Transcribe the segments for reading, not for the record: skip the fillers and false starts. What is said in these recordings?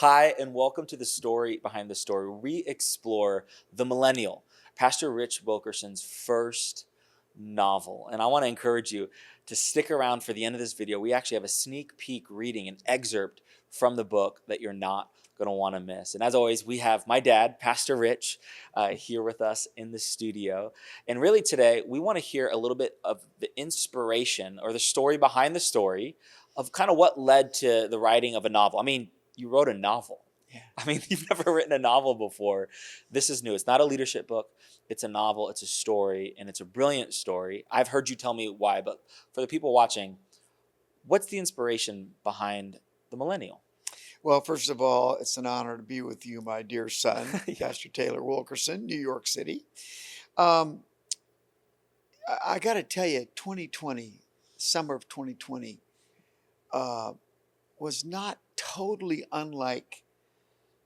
Hi, and welcome to the story behind the story. We explore The Millennial, Pastor Rich Wilkerson's first novel. And I want to encourage you to stick around for the end of this video. We actually have a sneak peek reading, an excerpt from the book that you're not going to want to miss. And as always, we have my dad, Pastor Rich, here with us in the studio. And really today, we want to hear a little bit of the inspiration or the story behind the story of kind of what led to the writing of a novel. I mean, you wrote a novel. Yeah. I mean, you've never written a novel before. This is new. It's not a leadership book. It's a novel. It's a story, and it's a brilliant story. I've heard you tell me why, but for the people watching, what's the inspiration behind The Millennial? Well, first of all, it's an honor to be with you, my dear son, Yeah. Pastor Taylor Wilkerson, New York City. Um, I got to tell you, 2020, summer of 2020, was not totally unlike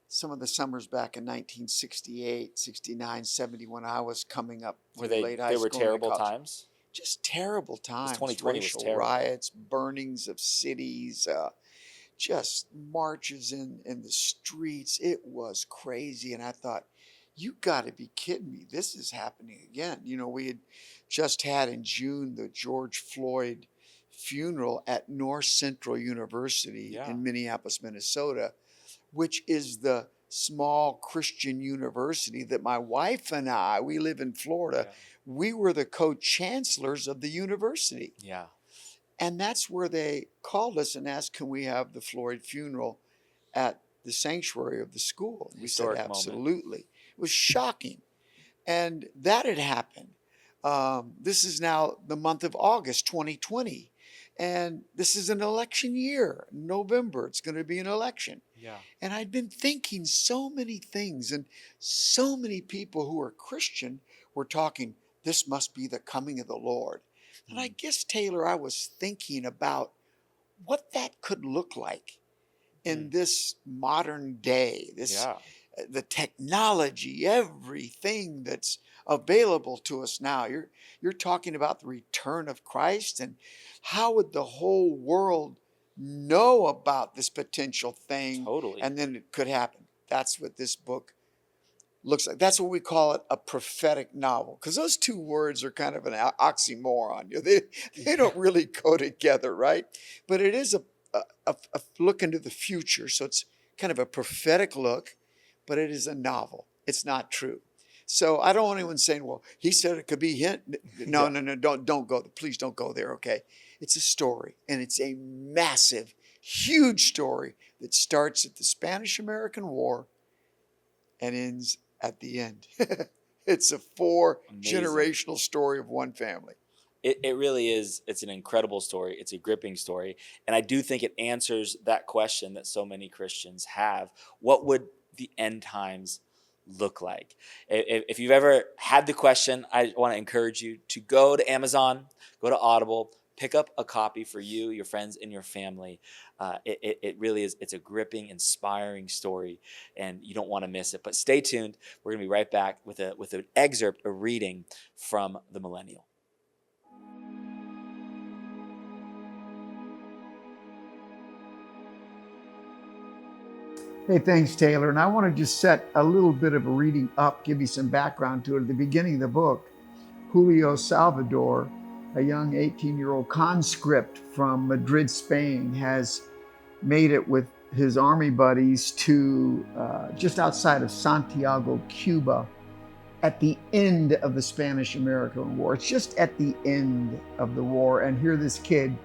some of the summers back in 1968, 69, 70 when I was coming up Were through late high they school. were and terrible college. times? Just terrible times. 2020 was Racial terrible. riots, burnings of cities, just marches in the streets. It was crazy. And I thought, you got to be kidding me. This is happening again. You know, we had just had in June the George Floyd funeral at North Central University Yeah. in Minneapolis, Minnesota, which is the small Christian university that my wife and I, we live in Florida, we were the co-chancellors of the university. Yeah. And that's where they called us and asked, can we have the Floyd funeral at the sanctuary of the school? We Historic said, moment. absolutely. It was shocking. And that had happened. This is now the month of August 2020. And this is an election year. November, it's going to be an election. Yeah. And I'd been thinking so many things, and so many people who are Christian were talking, this must be the coming of the Lord. And I guess, Taylor, I was thinking about what that could look like in this modern day, Yeah. the technology, everything that's available to us now. You're talking about the return of Christ, and how would the whole world know about this potential thing? Totally. And then it could happen. That's what this book looks like. That's what we call it, a prophetic novel, because those two words are kind of an oxymoron. They don't really go together, right? But it is a look into the future. So it's kind of a prophetic look, but it is a novel. It's not true. So I don't want anyone saying, well, he said it could be hint. No, Yeah. no, don't go. Please don't go there, okay? It's a story, and it's a massive, huge story that starts at the Spanish-American War and ends at the end. It's a four-generational story of one family. It really is. It's an incredible story. It's a gripping story. And I do think it answers that question that so many Christians have. What would the end times look like? If you've ever had the question, I want to encourage you to go to Amazon, go to Audible, pick up a copy for you, your friends, and your family. It really is. It's a gripping, inspiring story, and you don't want to miss it. But stay tuned. We're going to be right back with an excerpt, a reading from The Millennial. Hey, thanks, Taylor. And I want to just set a little bit of a reading up, give you some background to it. At the beginning of the book, Julio Salvador, a young 18-year-old conscript from Madrid, Spain, has made it with his army buddies to just outside of Santiago, Cuba, at the end of the Spanish-American War. It's just at the end of the war. And here this kid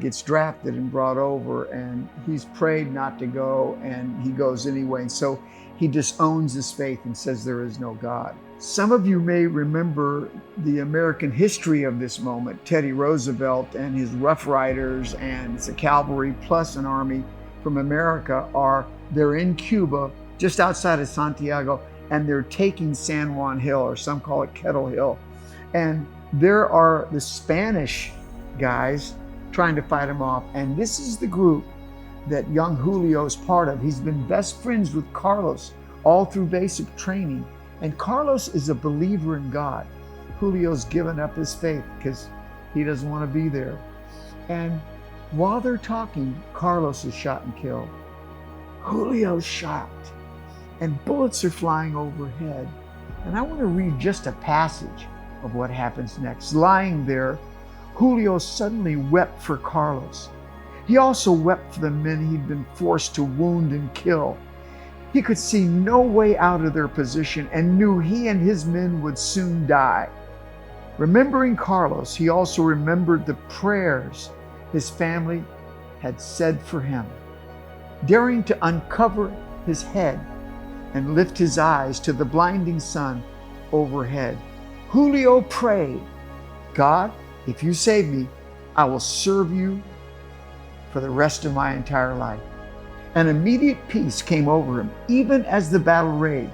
gets drafted and brought over, and he's prayed not to go, and he goes anyway. And so he disowns his faith and says there is no God. Some of you may remember the American history of this moment. Teddy Roosevelt and his Rough Riders, and it's a cavalry plus an army from America, they're in Cuba, just outside of Santiago, and they're taking San Juan Hill, or some call it Kettle Hill. And there are the Spanish guys trying to fight him off. And this is the group that young Julio is part of. He's been best friends with Carlos all through basic training. And Carlos is a believer in God. Julio's given up his faith because he doesn't want to be there. And while they're talking, Carlos is shot and killed. Julio's shocked, and bullets are flying overhead. And I want to read just a passage of what happens next. Lying there, Julio suddenly wept for Carlos. He also wept for the men he'd been forced to wound and kill. He could see no way out of their position and knew he and his men would soon die. Remembering Carlos, he also remembered the prayers his family had said for him. Daring to uncover his head and lift his eyes to the blinding sun overhead, Julio prayed, "God, if you save me, I will serve you for the rest of my entire life." An immediate peace came over him, even as the battle raged.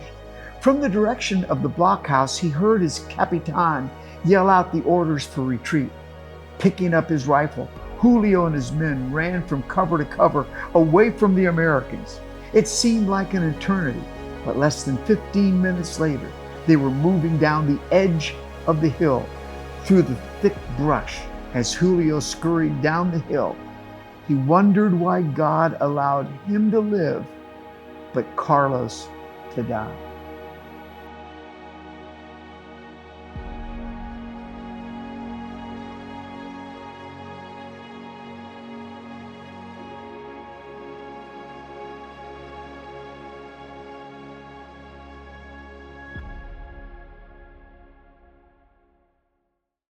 From the direction of the blockhouse, he heard his Capitan yell out the orders for retreat. Picking up his rifle, Julio and his men ran from cover to cover away from the Americans. It seemed like an eternity, but less than 15 minutes later, they were moving down the edge of the hill through the thick brush. As Julio scurried down the hill, he wondered why God allowed him to live, but Carlos to die.